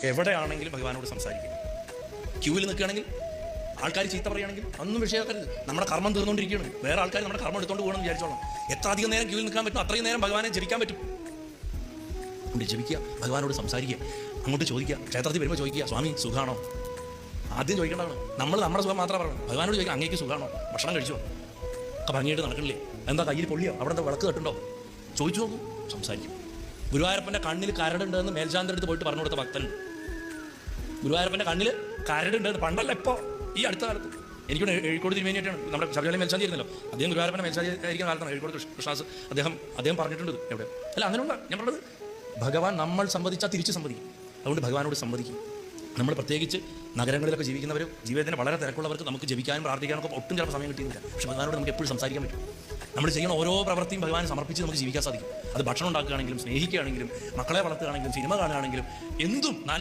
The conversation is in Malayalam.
എവിടെയാണെങ്കിലും ഭഗവാനോട് സംസാരിക്കുക. ക്യൂവിൽ നിൽക്കുകയാണെങ്കിൽ ആൾക്കാർ ചീത്ത പറയുകയാണെങ്കിൽ ഒന്നും വിഷയമാക്കരുത്. നമ്മുടെ കർമ്മം തീർന്നുകൊണ്ടിരിക്കുകയാണ്. വേറെ ആൾക്കാർ നമ്മുടെ കർമ്മം എടുത്തുകൊണ്ട് പോകണമെന്ന് വിചാരിച്ചോളാം. എത്ര അധികം നേരം ക്യൂവിൽ നിൽക്കാൻ പറ്റും അത്രയും നേരം ഭഗവാനെ ജപിക്കാൻ പറ്റും. അതുകൊണ്ട് ജപിക്കുക, ഭഗവാനോട് സംസാരിക്കുക, അങ്ങോട്ട് ചോദിക്കുക. ക്ഷേത്രത്തിൽ വരുമ്പോൾ ചോദിക്കുക, സ്വാമി സുഖമാണോ? ആദ്യം ചോദിക്കേണ്ടതാണ്. നമ്മൾ നമ്മുടെ സുഖം മാത്രമേ പറയണം. ഭഗവാനോട് ചോദിക്കുക, അങ്ങേക്ക് സുഖമാണോ? ഭക്ഷണം കഴിച്ചോ? ഒക്കെ ഭംഗിയായിട്ട് നടക്കണില്ലേ? എന്താ കയ്യിൽ പൊള്ളിയോ? അവിടെ എന്താ വിളക്ക് കെട്ടുണ്ടോ? ചോദിച്ചു നോക്കൂ, സംസാരിക്കും. ഗുരുവായൂരപ്പൻ്റെ കണ്ണിൽ കരടുണ്ടെന്ന് മേൽശാന്തിൻ്റെ അടുത്ത് പോയിട്ട് പറഞ്ഞു കൊടുത്ത ഭക്തനുണ്ട്. ഗുരുവായൂരപ്പൻ്റെ കണ്ണിൽ കരടുണ്ടെന്ന് പണ്ടല്ല, ഇപ്പോൾ ഈ അടുത്ത കാലത്ത്. എനിക്കൂടെ എഴുക്കോട് തിരുമേനിയായിട്ടാണ് നമ്മുടെ ശബരിമല മേൽശാന്തി ആയിരുന്നല്ലോ. അദ്ദേഹം ഗുരുവായൂരപ്പൻ്റെ മേൽശാന്തി ആയിരിക്കുന്ന കാലത്താണ് എഴുക്കോട് കൃഷ്ണദാസ് അദ്ദേഹം പറഞ്ഞിട്ടുണ്ട്. എവിടെ അല്ല അങ്ങനെയുള്ള ഞാൻ പറഞ്ഞത്, ഭഗവാൻ നമ്മൾ സംവദിച്ചാൽ തിരിച്ച് സംവദിക്കും. അതുകൊണ്ട് ഭഗവാനോട് സംവദിക്കും. നമ്മൾ പ്രത്യേകിച്ച് നഗരങ്ങളിലൊക്കെ ജീവിക്കുന്നവരും ജീവിതത്തിന് വളരെ തിരക്കുള്ളവർക്ക് നമുക്ക് ജപിക്കാനും പ്രാർത്ഥിക്കാനൊക്കെ ഒട്ടും ചിലപ്പോൾ സമയം കിട്ടിയില്ല. പക്ഷേ ഭഗവാനോട് നമുക്ക് എപ്പോഴും സംസാരിക്കാൻ പറ്റും. നമ്മൾ ചെയ്യുന്ന ഓരോ പ്രവൃത്തിയും ഭഗവാനെ സമർപ്പിച്ച് നമുക്ക് ജീവിക്കാൻ സാധിക്കും. അത് ഭക്ഷണം ഉണ്ടാക്കുകയാണെങ്കിലും, സ്നേഹിക്കുകയാണെങ്കിലും, മക്കളെ വളർത്തുകയാണെങ്കിലും, സിനിമ കാണുകയാണെങ്കിലും, എന്തും